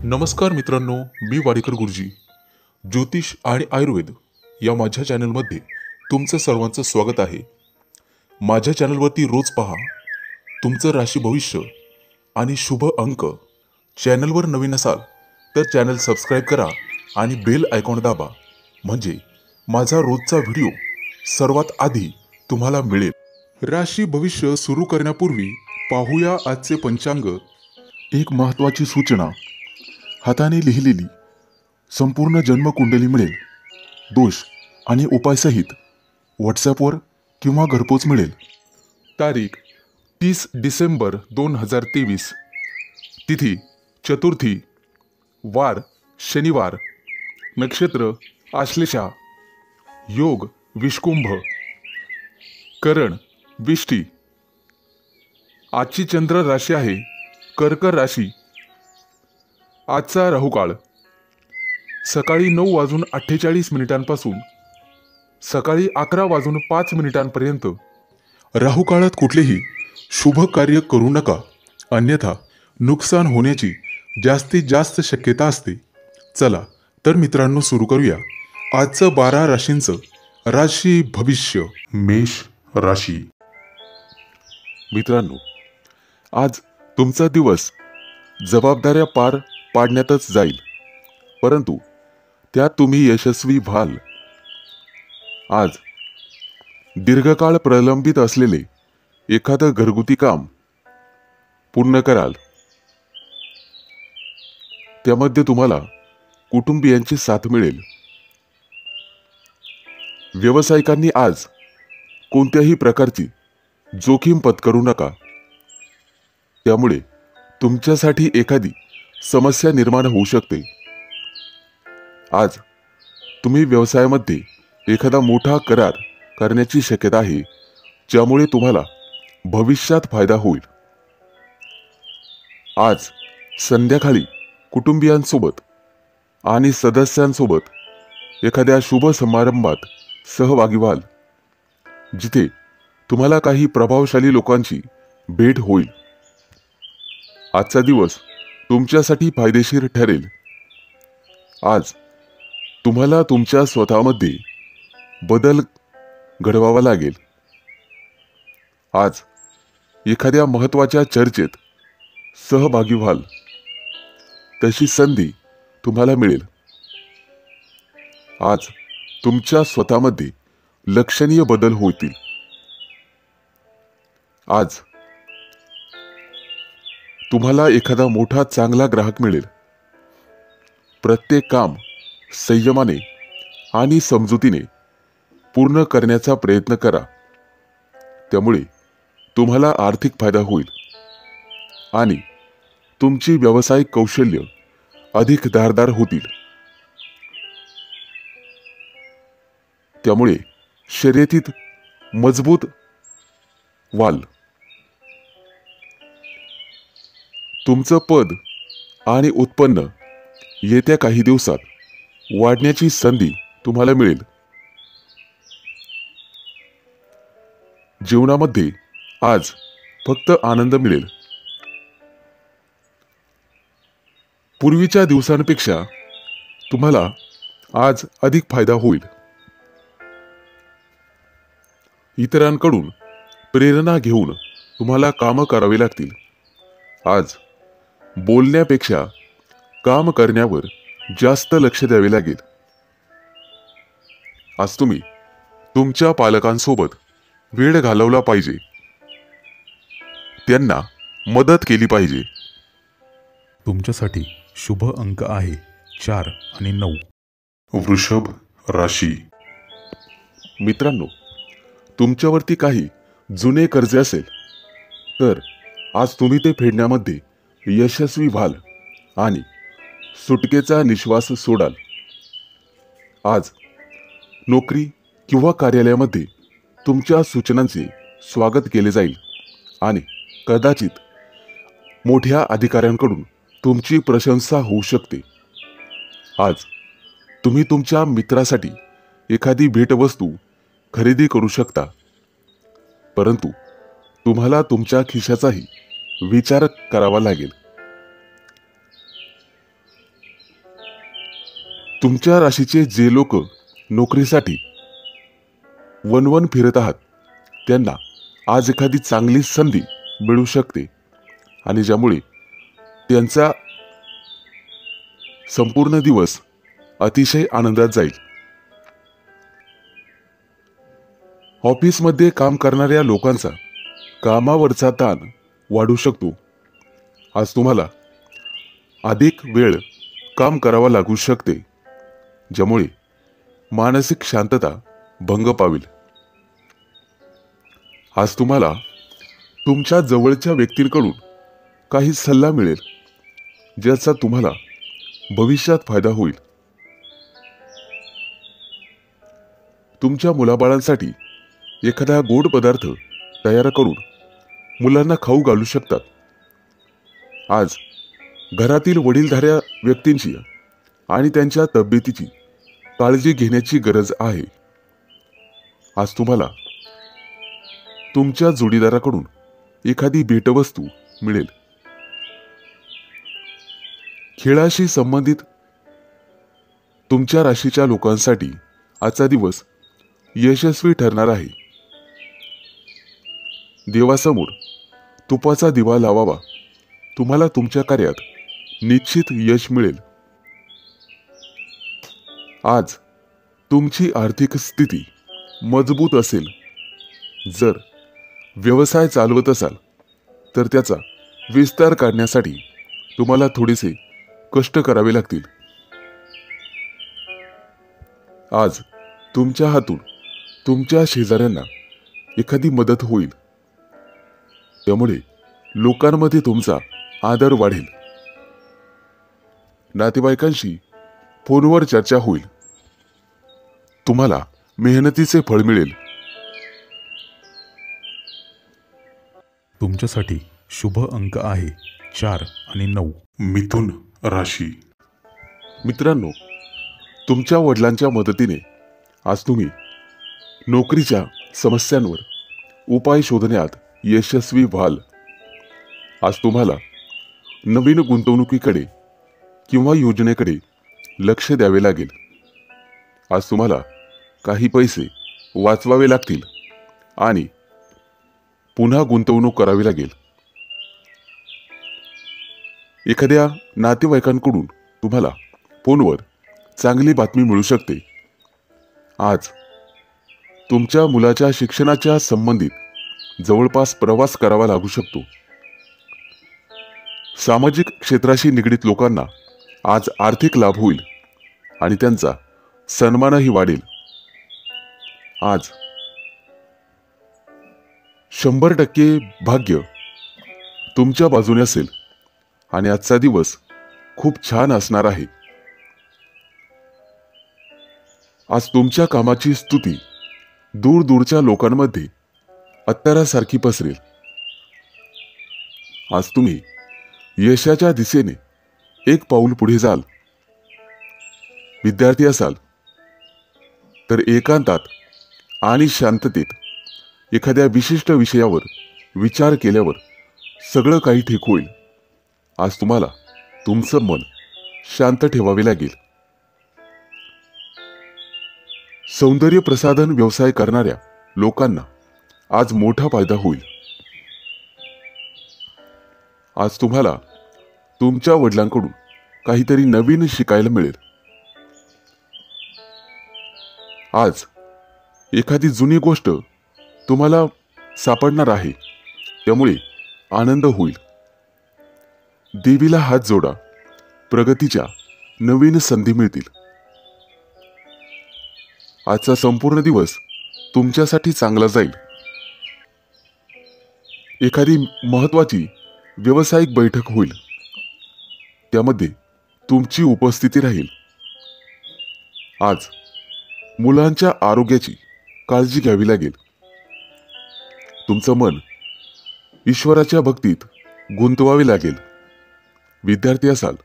नमस्कार मित्रांनो, मी वाडेकर गुरुजी. ज्योतिष आणि आयुर्वेद या माझ्या चॅनलमध्ये तुमचं सर्वांचं स्वागत आहे. माझ्या चॅनलवरती रोज पहा तुमचं राशी भविष्य आणि शुभ अंक. चॅनलवर नवीन असाल तर चॅनल सबस्क्राईब करा आणि बेल आयकॉन दाबा, म्हणजे माझा रोजचा व्हिडिओ सर्वात आधी तुम्हाला मिळेल. राशी भविष्य सुरू करण्यापूर्वी पाहूया आजचे पंचांग. एक महत्त्वाची सूचना: हाताने लिहिलेली संपूर्ण जन्मकुंडली मिळेल. दोष आणि उपायसहित व्हॉट्सॲपवर किंवा घरपोच मिळेल. तारीख 30 डिसेंबर 2023. तिथी चतुर्थी, वार शनिवार, नक्षत्र आश्लेषा, योग विषकुंभ, करण विष्टी. आजची चंद्र राशी आहे कर्क राशी. आजचा राहुकाळ सकाळी 9:48 पासून सकाळी 11:05 राहुकाळात कुठलेही शुभ कार्य करू नका, अन्यथा नुकसान होण्याची जास्तीत जास्त शक्यता असते. चला तर मित्रांनो, सुरू करूया आजचं 12 राशींचं राशी भविष्य. मेष राशी. मित्रांनो, आज तुमचा दिवस जबाबदाऱ्या पार पाडण्यातच जाईल, परंतु त्यात तुम्ही यशस्वी व्हाल. आज दीर्घकाळ प्रलंबित असलेले एखादं घरगुती काम पूर्ण कराल. त्यामध्ये तुम्हाला कुटुंबियांची साथ मिळेल. व्यावसायिकांनी आज कोणत्याही प्रकारची जोखीम पत्करू नका, त्यामुळे तुमच्यासाठी एखादी समस्या निर्माण होऊ शकते. आज तुम्ही व्यवसायामध्ये एखादा मोठा करार करण्याची शक्यता आहे, ज्यामुळे तुम्हाला भविष्यात फायदा होईल. आज संध्याकाळी कुटुंबियांसोबत आणि सदस्यांसोबत एखाद्या शुभ समारंभात सहभागी व्हाल, जिथे तुम्हाला काही प्रभावशाली लोकांची भेट होईल. आजचा दिवस तुमच्यासाठी फायदेशीर ठरेल. आज तुम्हाला तुमच्या स्वतःमध्ये बदल घडवावा लागेल. आज एखाद्या महत्त्वाच्या चर्चेत सहभागी व्हाल, तशी संधी तुम्हाला मिळेल. आज तुमच्या स्वतःमध्ये लक्षणीय बदल होतील. आज तुम्हाला एखादा मोठा चांगला ग्राहक मिळेल. प्रत्येक काम संयमाने आणि समजुतीने पूर्ण करण्याचा प्रयत्न करा, त्यामुळे तुम्हाला आर्थिक फायदा होईल आणि तुमची व्यावसायिक कौशल्य अधिक धारदार होतील. त्यामुळे शर्यतीत मजबूत व्हाल. तुमचं पद आणि उत्पन्न येत्या काही दिवसात वाढण्याची संधी तुम्हाला मिळेल. जीवनामध्ये आज फक्त आनंद मिळेल. पूर्वीच्या दिवसांपेक्षा तुम्हाला आज अधिक फायदा होईल. इतरांकडून प्रेरणा घेऊन तुम्हाला कामं करावी लागतील. आज बोलण्यापेक्षा काम करण्यावर जास्त लक्ष द्यावे लागेल. आज तुम्ही तुमच्या पालकांसोबत वेळ घालवला पाहिजे, त्यांना मदत केली पाहिजे. तुमच्यासाठी शुभ अंक आहे 4 आणि 9. वृषभ राशी. मित्रांनो, तुमच्यावरती काही जुने कर्ज असेल तर आज तुम्ही ते फेडण्यामध्ये यशस्वी व्हाल आणि सुटकेचा निश्वास सोडाल. आज नोकरी किंवा कार्यालयामध्ये तुमच्या सूचनांचे स्वागत केले जाईल आणि कदाचित मोठ्या अधिकाऱ्यांकडून तुमची प्रशंसा होऊ शकते. आज तुम्ही तुमच्या मित्रासाठी एखादी भेटवस्तू खरेदी करू शकता, परंतु तुम्हाला तुमच्या खिशाचाही विचार करावा लागेल. तुमच्या राशीचे जे लोक नोकरीसाठी वणवण फिरत आहात त्यांना आज एखादी चांगली संधी मिळू शकते आणि ज्यामुळे त्यांचा संपूर्ण दिवस अतिशय आनंदात जाईल. ऑफिसमध्ये काम करणाऱ्या लोकांचा कामावरचा ताण वाढू शकतो. आज तुम्हाला अधिक वेळ काम करावा लागू शकते, ज्यामुळे मानसिक शांतता भंग पावेल. आज तुम्हाला तुमच्या जवळच्या व्यक्तींकडून काही सल्ला मिळेल, ज्याचा तुम्हाला भविष्यात फायदा होईल. तुमच्या मुलाबाळांसाठी एखादा गोड पदार्थ तयार करून मुलांना खाऊ घालू शकतात. आज घरातील वडीलधाऱ्या व्यक्तींची आणि त्यांच्या तब्येतीची काळजी घेण्याची गरज आहे. आज तुम्हाला तुमच्या जोडीदाराकडून एखादी भेटवस्तू मिळेल. खेळाशी संबंधित तुमच्या राशीच्या लोकांसाठी आजचा दिवस यशस्वी ठरणार आहे. देवासमोर तुपाचा दिवा लावावा. तुम्हाला तुमच्या कार्यात निश्चित यश मिळेल. आज तुमची आर्थिक स्थिती मजबूत असेल. जर व्यवसाय चालवत असाल तर त्याचा विस्तार करण्यासाठी तुम्हाला थोडेसे कष्ट करावे लागतील. आज तुमच्या हातून तुमच्या शेजाऱ्यांना एखादी मदत होईल, त्यामुळे लोकांमध्ये तुमचा आदर वाढेल. नातेवाईकांशी फोनवर चर्चा होईल. तुम्हाला मेहनतीचे फळ मिळेल. तुमच्यासाठी शुभ अंक आहे 4 आणि 9. मिथुन राशी. मित्रांनो, तुमच्या वडिलांच्या मदतीने आज तुम्ही नोकरीच्या समस्यांवर उपाय शोधण्यात यशस्वी व्हाल. आज तुम्हाला नवीन गुंतवणुकीकडे किंवा योजनेकडे लक्ष द्यावे लागेल. आज तुम्हाला काही पैसे वाचवावे लागतील आणि पुन्हा गुंतवणूक करावी लागेल. एखाद्या नातेवाईकांकडून तुम्हाला फोनवर चांगली बातमी मिळू शकते. आज तुमच्या मुलाच्या शिक्षणाच्या संबंधित जवळपास प्रवास करावा लागू शकतो. सामाजिक क्षेत्राशी निगडीत लोकांना आज आर्थिक लाभ होईल आणि त्यांचा सन्मानही वाढेल. आज 100% भाग्य तुमच्या बाजूने असेल आणि आजचा दिवस खूप छान असणार आहे. आज तुमच्या कामाची स्तुती दूर दूरच्या लोकांमध्ये अत्तरासारखी पसरेल. आज तुम्ही यशाच्या दिशेने एक पाऊल पुढे जाल. विद्यार्थी असाल तर एकांतात आणि शांततेत एखाद्या विशिष्ट विषयावर विचार केल्यावर सगळं काही ठीक होईल. आज तुम्हाला तुमचं मन शांत ठेवावे लागेल. सौंदर्य प्रसाधन व्यवसाय करणाऱ्या लोकांना आज मोठा फायदा होईल. आज तुम्हाला तुमच्या वडिलांकडून काहीतरी नवीन शिकायला मिळेल. आज एखादी जुनी गोष्ट तुम्हाला सापडणार आहे, त्यामुळे आनंद होईल. देवीला हात जोडा. प्रगतीच्या नवीन संधी मिळतील. आजचा संपूर्ण दिवस तुमच्यासाठी चांगला जाईल. एखादी महत्त्वाची व्यावसायिक बैठक होईल, त्यामध्ये तुमची उपस्थिती राहील. आज मुलांच्या आरोग्याची काळजी घ्यावी लागेल. तुमचं मन ईश्वराच्या भक्तीत गुंतवावे लागेल. विद्यार्थी असाल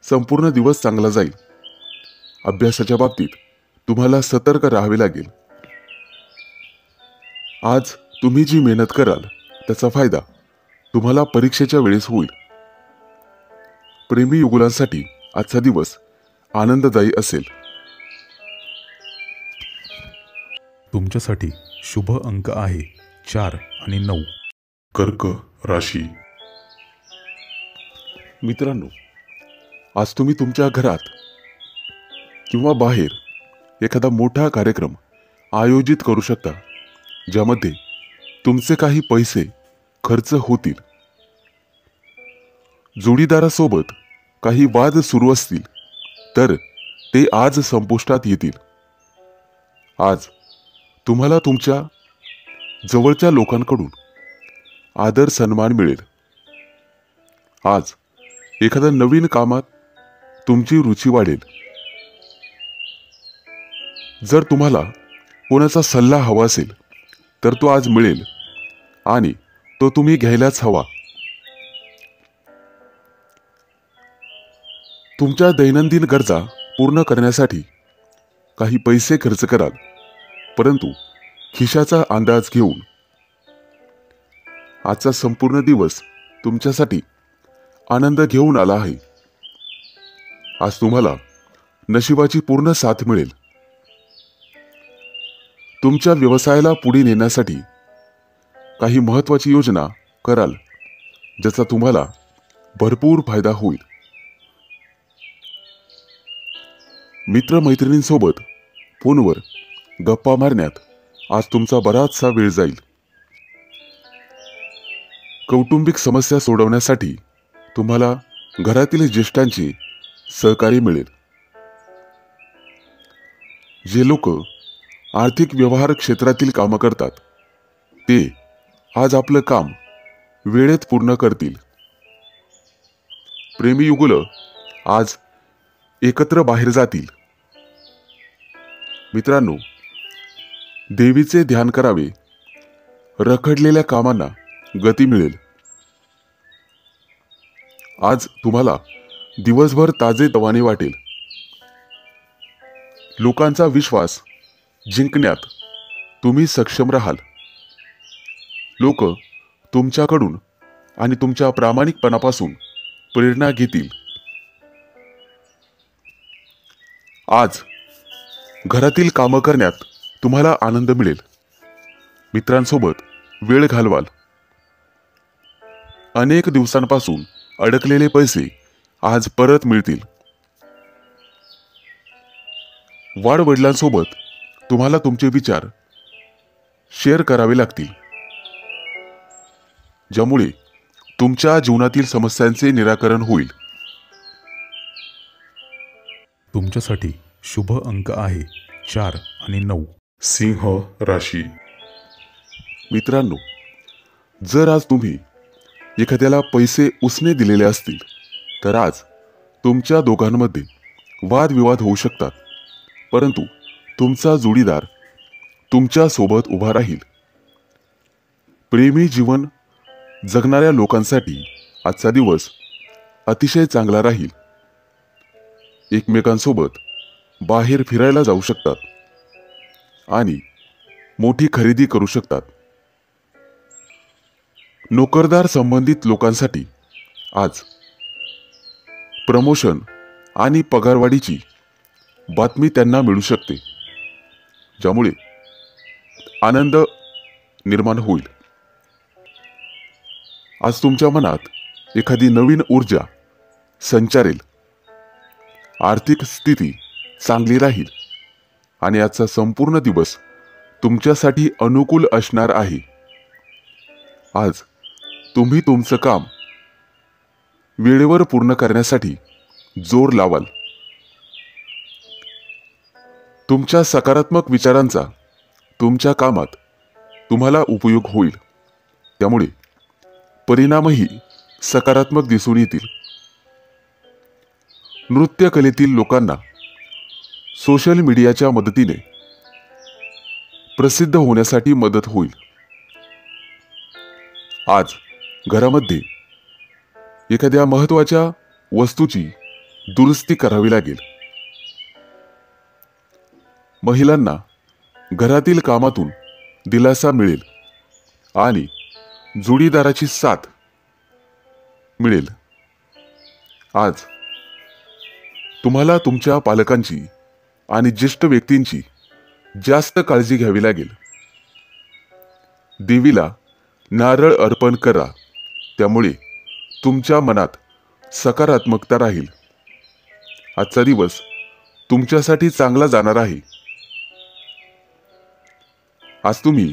संपूर्ण दिवस चांगला जाईल. अभ्यासाच्या बाबतीत तुम्हाला सतर्क राहावे लागेल. आज तुम्ही जी मेहनत कराल त्याचा फायदा तुम्हाला परीक्षेच्या वेळेस होईल. प्रेमी युगुलांसाठी आजचा दिवस आनंददायी असेल. तुमच्यासाठी शुभ अंक आहे 4 आणि 9. कर्क राशी. मित्रांनो, आज तुम्ही तुमच्या घरात किंवा बाहेर एखादा मोठा कार्यक्रम आयोजित करू शकता, ज्यामध्ये तुमचे काही पैसे खर्च होतील. जोडीदारासोबत काही वाद सुरू असतील तर ते आज संपुष्टात येतील. आज तुम्हाला तुमच्या जवळच्या लोकांकडून आदर सन्मान मिळेल. आज एखाद्या नवीन कामात तुमची रुची वाढेल. जर तुम्हाला कोणाचा सल्ला हवा असेल तर तो आज मिळेल आणि तो तुम्ही घ्यायलाच हवा. तुमच्या दैनंदिन गरजा पूर्ण करण्यासाठी काही पैसे खर्च कराल, परंतु खिशाचा अंदाज घेऊन आजचा संपूर्ण दिवस तुमच्यासाठी आनंद घेऊन आला आहे. आज तुम्हाला नशिबाची पूर्ण साथ मिळेल. तुमच्या व्यवसायाला पुढे नेण्यासाठी काही महत्त्वाची योजना कराल, ज्याचा तुम्हाला भरपूर फायदा होईल. मित्रमैत्रिणींसोबत फोनवर गप्पा मारण्यात आज तुमचा बराचसा वेळ जाईल. कौटुंबिक समस्या सोडवण्यासाठी तुम्हाला घरातील ज्येष्ठांचे सहकार्य मिळेल. जे लोक आर्थिक व्यवहार क्षेत्रातील कामं करतात ते आज आपलं काम वेळेत पूर्ण करतील. प्रेमी युगुलं आज एकत्र बाहेर जातील. मित्रांनो, देवीचे ध्यान करावे. रखडलेल्या कामांना गती मिळेल. आज तुम्हाला दिवसभर ताजेतवाने वाटेल. लोकांचा विश्वास जिंकण्यात तुम्ही सक्षम राहाल. लोक तुमच्याकडून आणि तुमच्या प्रामाणिकपणापासून प्रेरणा घेतील. आज घरातील कामं करण्यात तुम्हाला आनंद मिळेल. मित्रांसोबत वेळ घालवाल. अनेक दिवसांपासून अडकलेले पैसे आज परत मिळतील. वाडवडिलांसोबत तुम्हाला तुमचे विचार शेअर करावे लागतील, ज्यामुळे तुमच्या जीवनातील समस्यांचे निराकरण होईल. तुमच्यासाठी शुभ अंक आहे 4 आणि 9. सिंह राशी. मित्रांनो, जर आज तुम्ही एखाद्याला पैसे उसने दिलेले असतील तर आज तुमच्या दोघांमध्ये वादविवाद होऊ शकतात, परंतु तुमचा जोडीदार तुमच्या सोबत उभा राहील. प्रेमी जीवन जगणाऱ्या लोकांसाठी आजचा दिवस अतिशय चांगला राहील. एकमेकांसोबत बाहेर फिरायला जाऊ शकतात आणि मोठी खरेदी करू शकतात. नोकरदार संबंधित लोकांसाठी आज प्रमोशन आणि पगारवाढीची बातमी त्यांना मिळू शकते, ज्यामुळे आनंद निर्माण होईल. आज तुमच्या मनात एखादी नवीन ऊर्जा संचारेल. आर्थिक स्थिती चांगली राहील आणि आजचा संपूर्ण दिवस तुमच्यासाठी अनुकूल असणार आहे. आज तुम्ही तुमचं काम वेळेवर पूर्ण करण्यासाठी जोर लावाल. तुमच्या सकारात्मक विचारांचा तुमच्या कामात तुम्हाला उपयोग होईल, त्यामुळे परिणामही सकारात्मक दिसून येतील. नृत्य कलेतील लोकांना सोशल मीडियाच्या मदतीने प्रसिद्ध होण्यासाठी मदत होईल. आज घरामध्ये एखाद्या महत्त्वाच्या वस्तूची दुरुस्ती करावी लागेल. महिलांना घरातील कामातून दिलासा मिळेल आणि जोडीदाराची साथ मिळेल. आज तुम्हाला तुमच्या पालकांची आणि ज्येष्ठ व्यक्तींची जास्त काळजी घ्यावी लागेल. देवीला नारळ अर्पण करा, त्यामुळे तुमच्या मनात सकारात्मकता राहील. आजचा दिवस तुमच्यासाठी चांगला जाणार आहे. आज तुम्ही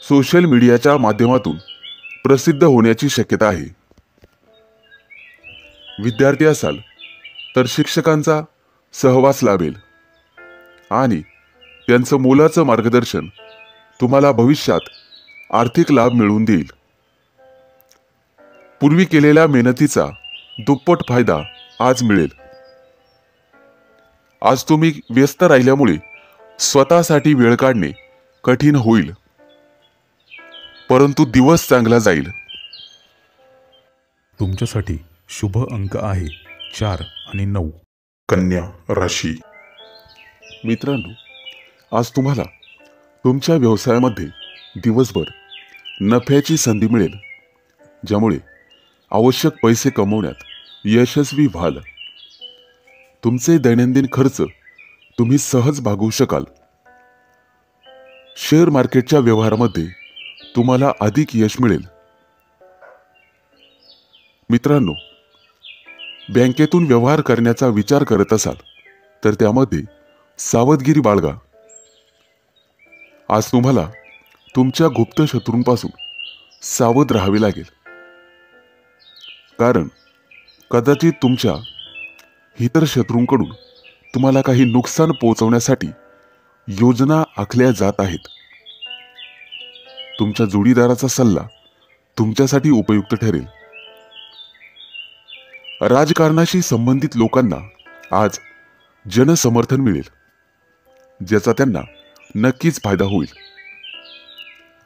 सोशल मीडियाच्या माध्यमातून प्रसिद्ध होण्याची शक्यता आहे. विद्यार्थी असाल तर शिक्षकांचा सहवास लाभेल आणि त्यांचं मोलाचं मार्गदर्शन तुम्हाला भविष्यात आर्थिक लाभ मिळवून देईल. पूर्वी केलेल्या मेहनतीचा दुप्पट फायदा आज मिळेल. आज तुम्ही व्यस्त राहिल्यामुळे स्वतःसाठी वेळ काढणे कठीण होईल, परंतु दिवस चांगला जाईल. तुमच्यासाठी शुभ अंक आहे 4 आणि 9. कन्या राशी. मित्रांनो, आज तुम्हाला तुमच्या व्यवसायामध्ये दिवसभर नफ्याची संधी मिळेल, ज्यामुळे आवश्यक पैसे कमवण्यात यशस्वी व्हाल. तुमचे दैनंदिन खर्च तुम्ही सहज भागवू शकाल. शेअर मार्केटच्या व्यवहारामध्ये तुम्हाला अधिक यश मिळेल. मित्रांनो, बँकेतून व्यवहार करण्याचा विचार करत असाल तर त्यामध्ये सावधगिरी बाळगा. आज तुम्हाला तुमच्या गुप्त शत्रूंपासून सावध राहावे लागेल, कारण कदाचित तुमच्या इतर शत्रूंकडून तुम्हाला काही नुकसान पोहोचवण्यासाठी योजना आखल्या जात आहेत. तुमच्या जोडीदाराचा सल्ला तुमच्यासाठी उपयुक्त ठरेल. राजकारणाशी संबंधित लोकांना आज जनसमर्थन मिळेल, ज्याचा त्यांना नक्कीच फायदा होईल.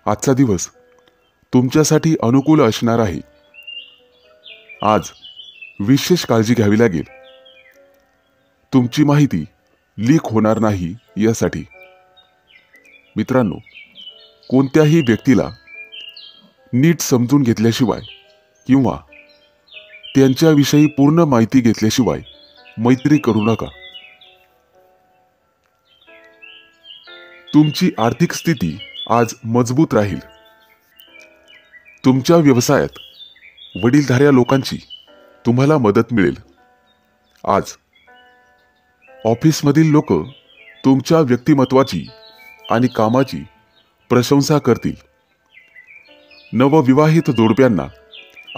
आजचा दिवस तुमच्यासाठी अनुकूल असणार आहे. आज विशेष काळजी घ्यावी लागेल. तुमची माहिती लीक होणार नाही यासाठी. मित्रांनो, कोणत्याही व्यक्तीला नीट समजून घेतल्याशिवाय किंवा त्यांच्याविषयी पूर्ण माहिती घेतल्याशिवाय मैत्री करू नका. तुमची आर्थिक स्थिती आज मजबूत राहील. तुमच्या व्यवसायात वडीलधाऱ्या लोकांची तुम्हाला मदत मिळेल. आज ऑफिसमधील लोक तुमच्या व्यक्तिमत्वाची आणि कामाची प्रशंसा करतील. नवविवाहित जोडप्यांना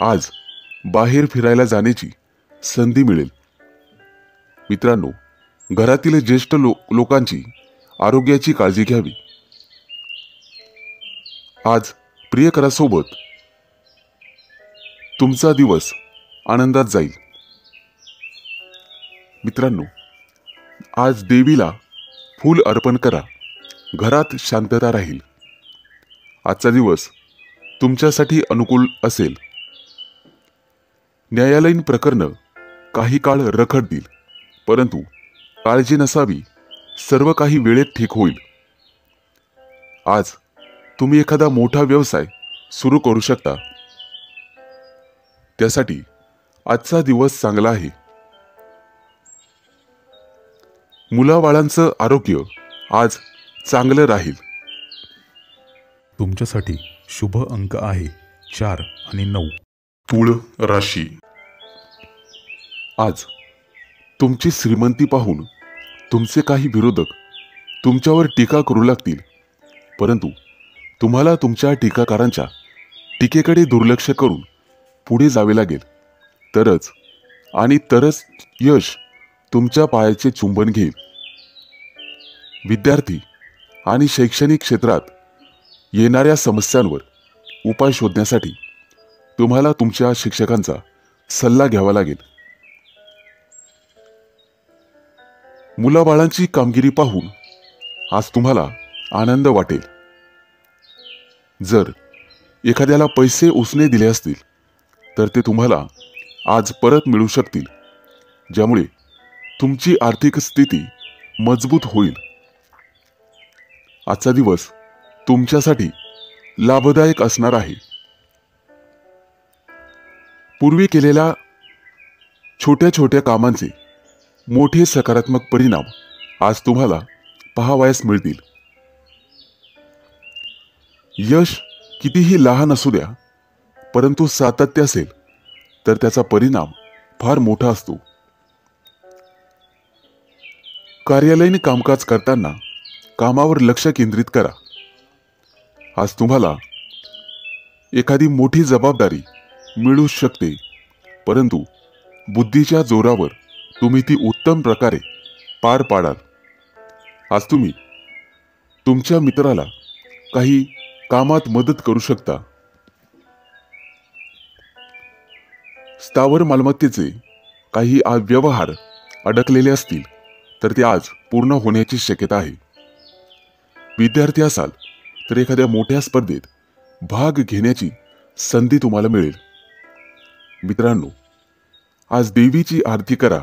आज बाहेर फिरायला जाण्याची संधी मिळेल. मित्रांनो, घरातील ज्येष्ठ लोकांची आरोग्याची काळजी घ्यावी. आज प्रियकरासोबत तुमचा दिवस आनंदात जाईल. मित्रांनो, आज देवीला फूल अर्पण करा. घरात शांतता राहील. आजचा दिवस तुमच्यासाठी अनुकूल असेल. न्यायालयीन प्रकरण काही काळ रखडतील, परंतु काळजी नसावी, सर्व काही वेळेत ठीक होईल. आज तुम्ही एखादा मोठा व्यवसाय सुरू करू शकता. त्यासाठी आजचा दिवस चांगला आहे. मुलाबाळांचं आरोग्य आज चांगलं राहील. तुमच्यासाठी शुभ अंक आहे 4 आणि 9. तुळ राशी. आज तुमची श्रीमंती पाहून तुमचे काही विरोधक तुमच्यावर टीका करू लागतील, परंतु तुम्हाला तुमच्या टीकाकारांच्या टीकेकडे दुर्लक्ष करून पुढे जावे लागेल. तरच यश तुमच्या पायाचे चुंबन घेईल. विद्यार्थी आणि शैक्षणिक क्षेत्रात येणाऱ्या समस्यांवर उपाय शोधण्यासाठी तुम्हाला तुमच्या शिक्षकांचा सल्ला घ्यावा लागेल. मुलाबाळांची कामगिरी पाहून आज तुम्हाला आनंद वाटेल. जर एखाद्याला पैसे उसने दिले असतील तर ते तुम्हाला आज परत मिळू शकतील, ज्यामुळे तुमची आर्थिक स्थिती मजबूत होईल. आजचा दिवस तुमच्यासाठी लाभदायक असणार आहे. पूर्वी केलेल्या छोट्या छोट्या कामांचे मोठे सकारात्मक परिणाम आज तुम्हाला पाहावयास मिळतील. यश कितीही लहान असू द्या, परंतु सातत्य असेल तर त्याचा परिणाम फार मोठा असतो. कार्यालयीन कामकाज करताना कामावर लक्ष केंद्रित करा. आज तुम्हाला एखादी मोठी जबाबदारी मिळू शकते, परंतु बुद्धीच्या जोरावर तुम्ही ती उत्तम प्रकारे पार पाडाल. आज तुम्ही तुमच्या मित्राला काही कामात मदत करू शकता. स्थावर मालमत्तेचे काही व्यवहार अडकलेले असतील तर ते आज पूर्ण होण्याची शक्यता आहे. विद्यार्थी असाल तर एखाद्या मोठ्या स्पर्धेत भाग घेण्याची संधी तुम्हाला मिळेल. मित्रांनो, आज देवीची आरती करा.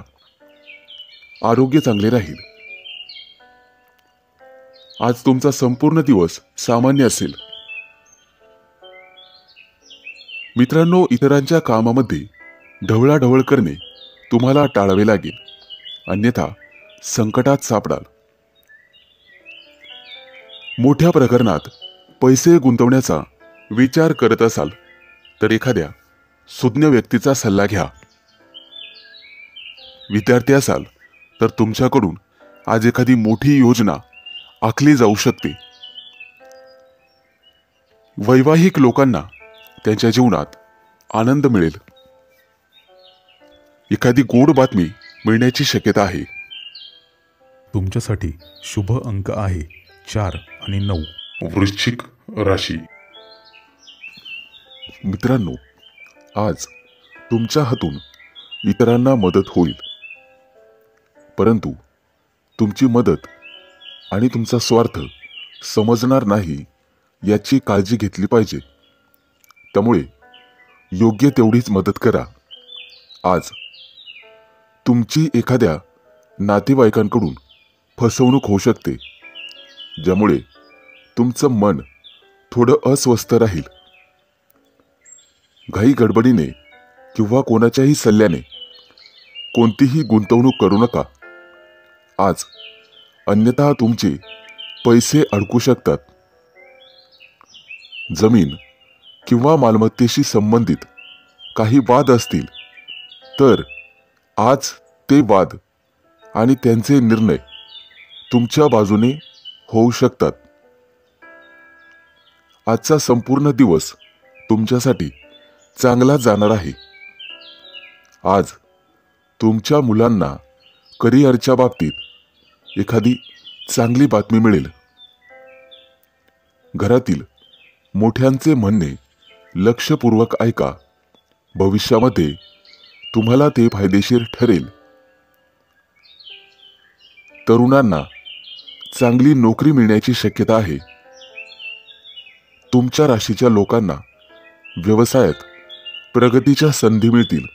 आरोग्य चांगले राहील. आज तुमचा संपूर्ण दिवस सामान्य असेल. मित्रांनो, इतरांच्या कामामध्ये ढवळाढवळ करणे तुम्हाला टाळावे लागेल, अन्यथा संकटात सापडाल. मोठ्या प्रकरणात पैसे गुंतवण्याचा विचार करत असाल तर एखाद्या सुज्ञ व्यक्तीचा सल्ला घ्या. विद्यार्थी असाल तर तुमच्याकडून आज एखादी मोठी योजना आखली जाऊ शकते. वैवाहिक लोकांना त्यांच्या जीवनात आनंद मिळेल. एखादी गोड बातमी मिळण्याची शक्यता आहे. तुमच्यासाठी शुभ अंक आहे 4 आणि 9. वृश्चिक राशी. मित्रांनो, आज तुमच्या हातून इतरांना मदत होईल, परंतु तुमची मदत आणि तुमचा स्वार्थ समजणार नाही याची काळजी घेतली पाहिजे. त्यामुळे योग्य तेवढीच मदत करा. आज तुमची एखाद्या नातेवाईकांकडून फसवणूक होऊ शकते, ज्यामुळे तुमचं मन थोडं अस्वस्थ राहील. घाई गडबडीने किंवा कोणाच्याही सल्ल्याने कोणतीही गुंतवणूक करू नका आज, अन्यथा तुमचे पैसे अडकू शकतात. जमीन किंवा मालमत्तेशी संबंधित काही वाद असतील तर आज ते वाद आणि त्यांचे निर्णय तुमच्या बाजूने होऊ शकतात. आजचा संपूर्ण दिवस तुमच्यासाठी चांगला जाणार आहे. आज तुमच्या मुलांना करिअरच्या बाबतीत एखादी चांगली बातमी मिळेल. घरातील मोठ्यांचे म्हणणे लक्षपूर्वक ऐका. भविष्यामध्ये तुम्हाला ते फायदेशीर ठरेल. तरुणांना चांगली नोकरी मिळण्याची शक्यता आहे. तुमच्या राशीच्या लोकांना व्यवसायात प्रगतीच्या संधी मिळतील.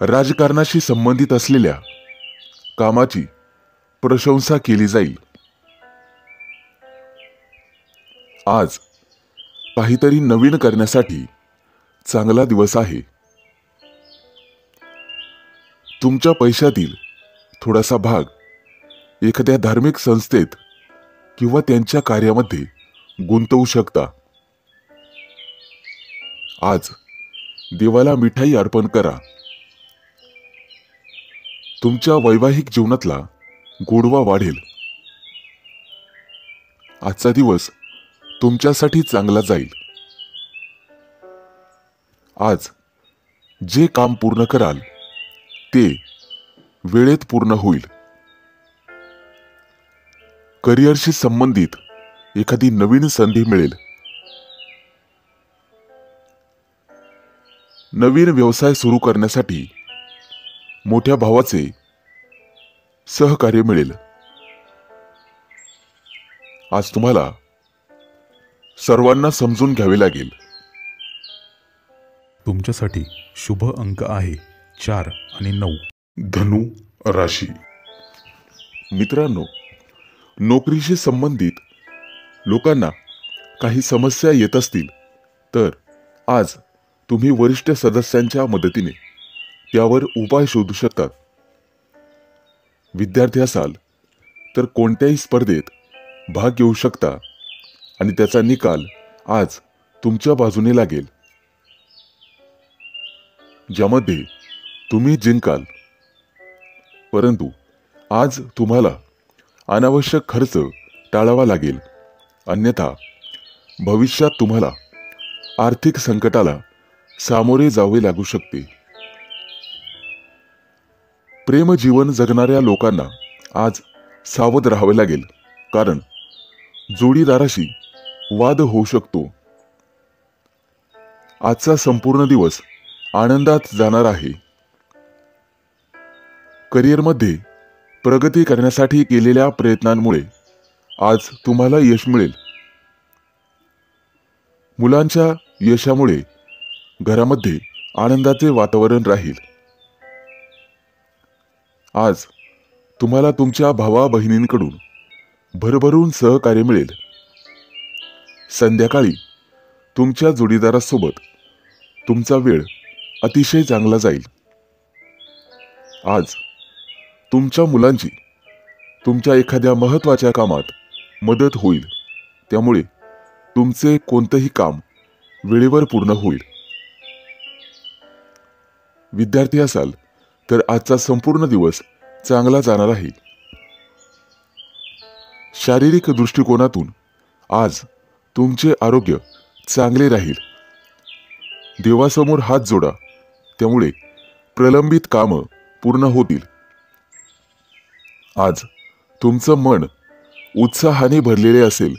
राजकारणाशी संबंधित असलेल्या कामाची प्रशंसा केली जाईल. आज काहीतरी नवीन करण्यासाठी चांगला दिवस आहे. तुमच्या पैशातील थोडासा भाग एखाद्या धार्मिक संस्थेत किंवा त्यांच्या कार्यामध्ये गुंतवू शकता. आज देवाला मिठाई अर्पण करा. तुमच्या वैवाहिक जीवनातला गोडवा वाढेल. आजचा दिवस तुमच्यासाठी चांगला जाईल. आज जे काम पूर्ण कराल ते वेळेत पूर्ण होईल. करिअरशी संबंधित एखादी नवीन संधी मिळेल. नवीन व्यवसाय सुरू करण्यासाठी मोठ्या भावाचे सहकार्य मिळेल. आज तुम्हाला सर्वांना समजून घ्यावे लागेल. तुमच्यासाठी शुभ अंक आहे 4 आणि 9. धनु राशी. मित्रांनो, नोकरीशी संबंधित लोकांना काही समस्या येत असतील तर आज तुम्ही वरिष्ठ सदस्यांच्या मदतीने त्यावर उपाय शोधू शकतात. विद्यार्थी असाल तर कोणत्याही स्पर्धेत भाग घेऊ शकता आणि त्याचा निकाल आज तुमच्या बाजूने लागेल, ज्यामध्ये तुम्ही जिंकाल. परंतु आज तुम्हाला अनावश्यक खर्च टाळावा लागेल, अन्यथा भविष्यात तुम्हाला आर्थिक संकटाला सामोरे जावे लागू शकते. प्रेम जीवन जगणाऱ्या लोकांना आज सावध राहावे लागेल, कारण जोडीदाराशी वाद होऊ शकतो. आजचा संपूर्ण दिवस आनंदात जाणार आहे. करिअरमध्ये प्रगती करण्यासाठी केलेल्या प्रयत्नांमुळे आज तुम्हाला यश मिळेल. मुलांच्या यशामुळे घरामध्ये आनंदाचे वातावरण राहील. आज तुम्हाला तुमच्या भावा बहिणींकडून भरभरून सहकार्य मिळेल. संध्याकाळी तुमच्या जोडीदारासोबत तुमचा वेळ अतिशय चांगला जाईल. आज तुमच्या मुलांची तुमच्या एखाद्या महत्त्वाच्या कामात मदत होईल, त्यामुळे तुमचे कोणतेही काम वेळेवर पूर्ण होईल. विद्यार्थी असाल तर आजचा संपूर्ण दिवस चांगला जाणार आहे. शारीरिक दृष्टिकोनातून आज तुमचे आरोग्य चांगले राहील. देवासमोर हात जोडा, त्यामुळे प्रलंबित कामं पूर्ण होतील. आज तुमचं मन उत्साहाने भरलेले असेल.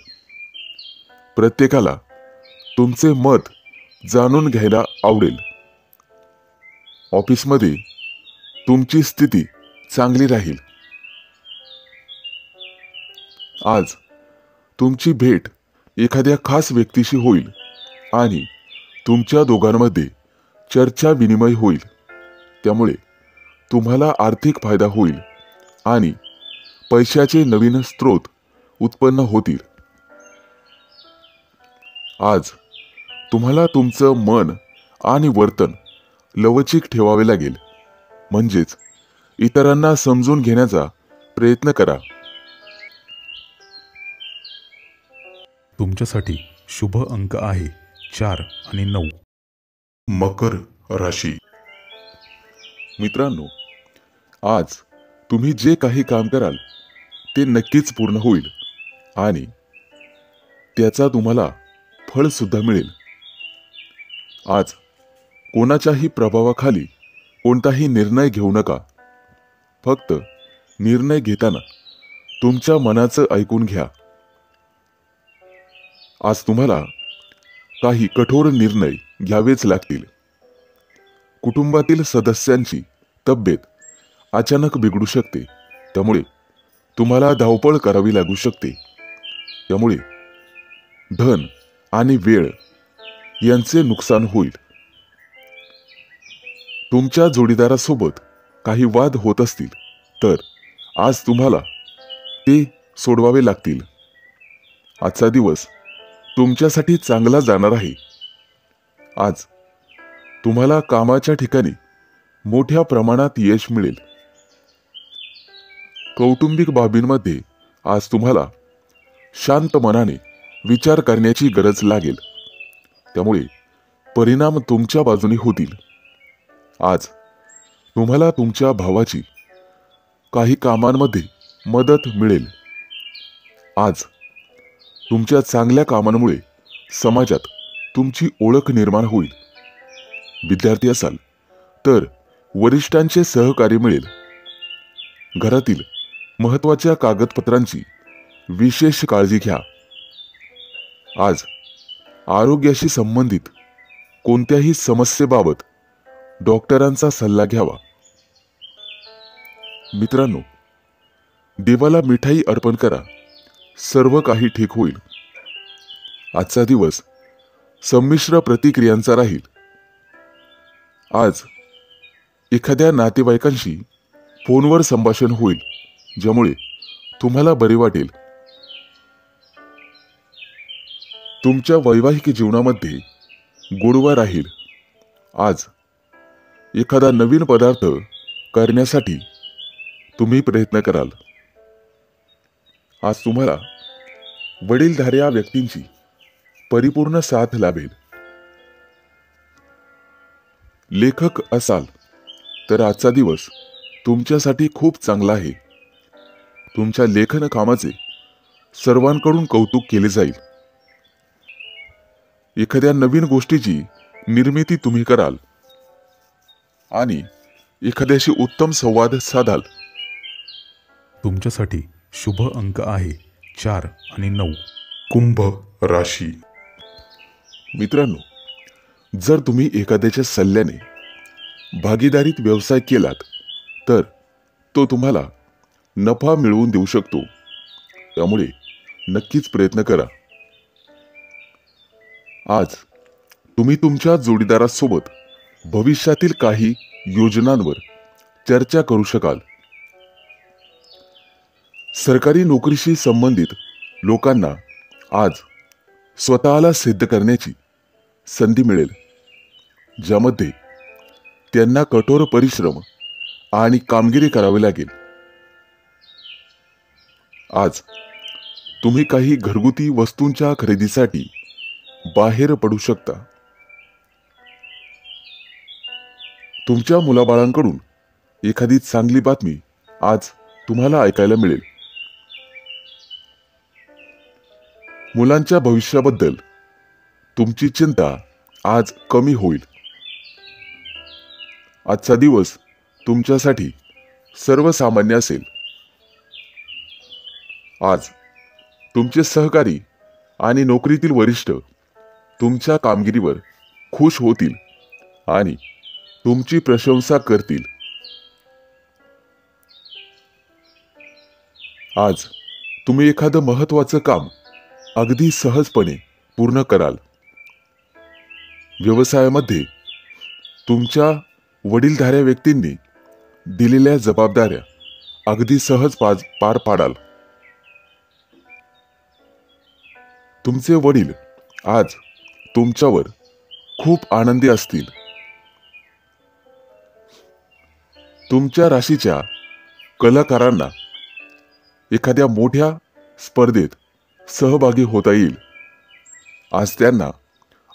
प्रत्येकाला तुमचे मत जाणून घ्यायला आवडेल. ऑफिसमध्ये तुमची स्थिती चांगली राहील. आज तुमची भेट एखाद्या खास व्यक्तीशी होईल आणि तुमच्या दोघांमध्ये चर्चा विनिमय होईल, त्यामुळे तुम्हाला आर्थिक फायदा होईल आणि पैशाचे नवीन स्रोत उत्पन्न होतील. आज तुम्हाला तुमचं मन आणि वर्तन लवचिक ठेवावे लागेल, म्हणजेच इतरांना समजून घेण्याचा प्रयत्न करा. तुमच्यासाठी शुभ अंक आहे 4 आणि 9. मकर राशी. मित्रांनो, आज तुम्ही जे काही काम कराल ते नक्कीच पूर्ण होईल आणि त्याचा तुम्हाला फळ सुद्धा मिळेल. आज कोणाच्याही प्रभावाखाली कोणताही निर्णय घेऊ नका. फक्त निर्णय घेताना तुमच्या मनाचं ऐकून घ्या. आज तुम्हाला काही कठोर निर्णय घ्यावेच लागतील. कुटुंबातील सदस्यांची तब्येत अचानक बिघडू शकते, त्यामुळे तुम्हाला धावपळ करावी लागू शकते. त्यामुळे धन आणि वेळ यांचे नुकसान होईल. तुमच्या जोडीदारासोबत काही वाद होत असतील तर आज तुम्हाला ते सोडवावे लागतील. आजचा दिवस तुमच्यासाठी चांगला जाणार आहे. आज तुम्हाला कामाच्या ठिकाणी मोठ्या प्रमाणात यश मिळेल. कौटुंबिक बाबींमध्ये आज तुम्हाला शांत मनाने विचार करण्याची गरज लागेल, त्यामुळे परिणाम तुमच्या बाजूने होतील. आज तुम्हाला तुमच्या भावाची काही कामांमध्ये मदत मिळेल. आज तुमच्या चांगल्या कामांमुळे समाजात तुमची ओळख निर्माण होईल. विद्यार्थी असाल तर वरिष्ठांचे सहकार्य मिळेल. घरातील महत्त्वाच्या कागदपत्रांची विशेष काळजी घ्या. आज आरोग्याशी संबंधित कोणत्याही समस्येबाबत डॉक्टरांचा सल्ला घ्यावा. मित्रांनो, देवाला मिठाई अर्पण करा, सर्व काही ठीक होईल. आजचा दिवस संमिश्र प्रतिक्रियांचा राहील. आज एखाद्या नातेवाईकांशी फोनवर संभाषण होईल, ज्यामुळे तुम्हाला बरे वाटेल. तुमच्या वैवाहिक जीवनामध्ये गोडवा राहील. आज एखादा नवीन पदार्थ करण्यासाठी तुम्ही प्रयत्न कराल. आज तुम्हाला वडीलधाऱ्या व्यक्तींची परिपूर्ण साथ लाभेल. लेखक असाल तर आजचा दिवस तुमच्यासाठी खूप चांगला आहे. तुमच्या लेखन कामाचे सर्वांकडून कौतुक केले जाईल. एखाद्या नवीन गोष्टीची निर्मिती तुम्ही कराल आणि एखाद्याशी उत्तम संवाद साधाल. तुमच्यासाठी शुभ अंक आहे 4 आणि 9. कुंभ राशी. मित्रांनो, जर तुम्ही एखाद्याच्या सल्ल्याने भागीदारीत व्यवसाय केलात तर तो तुम्हाला नफा मिळवून देऊ शकतो. त्यामुळे नक्कीच प्रयत्न करा. आज तुम्ही तुमच्या जोडीदारासोबत भविष्यातील काही योजनांवर चर्चा करू शकाल. सरकारी नोकरीशी संबंधित लोकांना आज स्वतःला सिद्ध करण्याची संधी मिळेल, ज्यामध्ये त्यांना कठोर परिश्रम आणि कामगिरी करावी लागेल. आज तुम्ही काही घरगुती वस्तूंच्या खरेदीसाठी बाहेर पडू शकता. तुमच्या मुलाबाळांकडून एखादी चांगली बातमी आज तुम्हाला ऐकायला मिळेल. मुलांच्या भविष्याबद्दल तुमची चिंता आज कमी होईल. आजचा दिवस तुमच्यासाठी सर्वसामान्य असेल. आज तुमचे सहकारी आणि नोकरीतील वरिष्ठ तुमच्या कामगिरीवर खुश होतील आणि तुमची प्रशंसा करतील. आज तुम्ही एखादं महत्त्वाचं काम अगदी सहजपणे पूर्ण कराल. व्यवसायामध्ये तुमच्या वडीलधाऱ्या व्यक्तींनी दिलेल्या जबाबदाऱ्या अगदी सहज पार पाडाल. तुमचे वडील आज तुमच्यावर खूप आनंदी असतील. तुमच्या राशीच्या कलाकारांना एखाद्या मोठ्या स्पर्धेत सहभागी होता येईल. आज त्यांना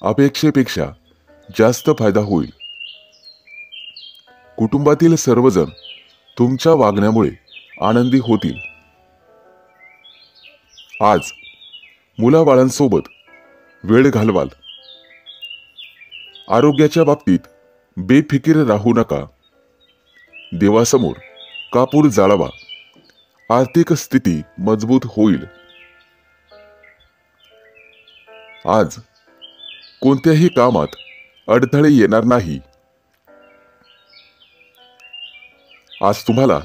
अपेक्षेपेक्षा जास्त फायदा होईल. कुटुंबातील सर्वजण तुमच्या वागण्यामुळे आनंदी होतील. आज मुलाबाळांसोबत वेळ घालवाल. आरोग्याच्या बाबतीत बेफिकीर राहू नका. देवासमोर कापूर जाळावा. आर्थिक स्थिती मजबूत होईल. आज कोणत्याही कामात अडथळे येणार नाही. आज तुम्हाला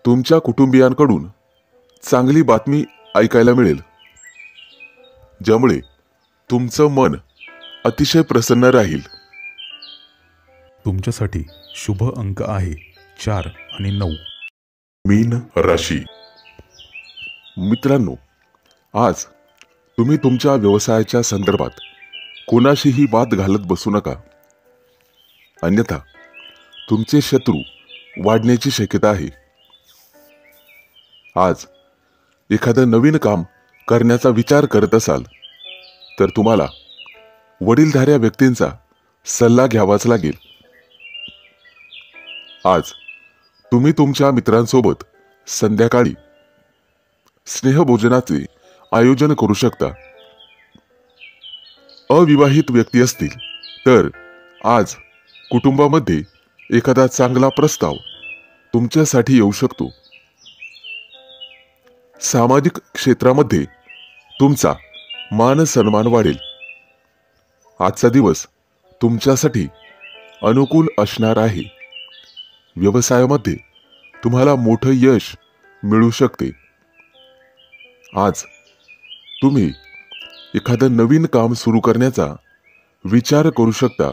तुमच्या कुटुंबियांकडून चांगली बातमी ऐकायला मिळेल, ज्यामुळे तुमचं मन अतिशय प्रसन्न राहील. तुमच्यासाठी शुभ अंक आहे 4 आणि 9. मीन राशी. मित्रांनो, आज तुम्ही तुमच्या व्यवसायाच्या संदर्भात कोणाशीही वाद घालत बसू नका. अन्यथा तुमचे शत्रू वाढण्याची शक्यता आहे. आज एखादं नवीन काम करण्याचा विचार करत असाल तर तुम्हाला वडीलधाऱ्या व्यक्तींचा सल्ला घ्यावाच लागेल. आज तुम्ही तुमच्या मित्रांसोबत संध्याकाळी स्नेहभोजनाचे आयोजन करू शकता. अविवाहित व्यक्ती असतील तर आज कुटुंबामध्ये एखादा चांगला प्रस्ताव तुमच्यासाठी येऊ शकतो. सामाजिक क्षेत्रामध्ये तुमचा मान सन्मान वाढेल. आजचा दिवस तुमच्यासाठी अनुकूल असणार आहे. व्यवसायामध्ये तुम्हाला मोठं यश मिळू शकते. आज तुम्ही एखादं नवीन काम सुरू करण्याचा विचार करू शकता,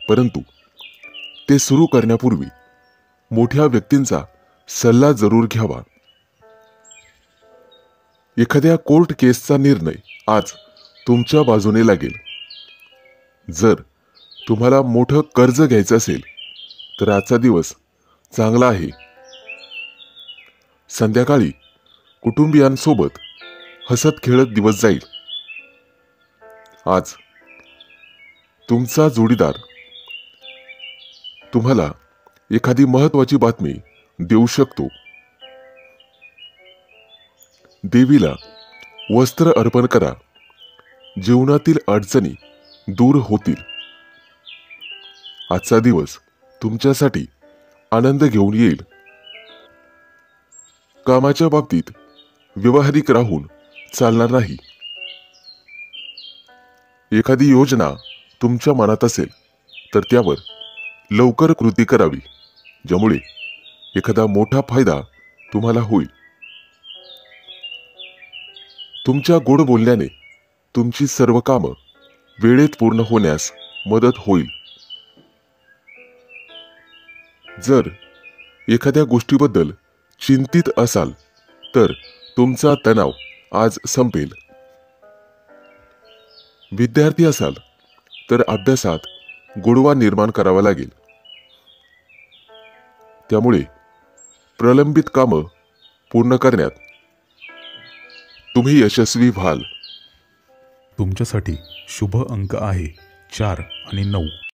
परंतु ते सुरू करण्यापूर्वी मोठ्या व्यक्तींचा सल्ला जरूर घ्यावा. एखाद्या कोर्ट केसचा निर्णय आज तुमच्या बाजूने लागेल. जर तुम्हाला मोठं कर्ज घ्यायचं असेल तर आजचा दिवस चांगला आहे. संध्याकाळी कुटुंबियांसोबत हसत खेळत दिवस जाईल. आज तुमचा जोडीदार तुम्हाला एखादी महत्वाची बातमी देऊ शकतो. देवीला वस्त्र अर्पण करा. जीवनातील अडचणी दूर होतील. आजचा दिवस तुमच्यासाठी आनंद घेऊन येईल. कामाच्या बाबतीत व्यावहारिक राहून चालणार नाही. एखादी योजना तुमच्या मनात असेल तर त्यावर लवकर कृती करावी, ज्यामुळे एखादा मोठा फायदा तुम्हाला होईल. तुमच्या गोड बोलण्याने तुमची सर्व कामं वेळेत पूर्ण होण्यास मदत होईल. जर एखाद्या गोष्टीबद्दल चिंतित असाल तर तुमचा तणाव आज संपेल. विद्यार्थी असाल तर अभ्यासात गोडवा निर्माण करावा लागेल. त्यामुळे प्रलंबित कामं पूर्ण करण्यात तुम्ही यशस्वी व्हाल. तुमच्यासाठी शुभ अंक आहे 4 आणि 9.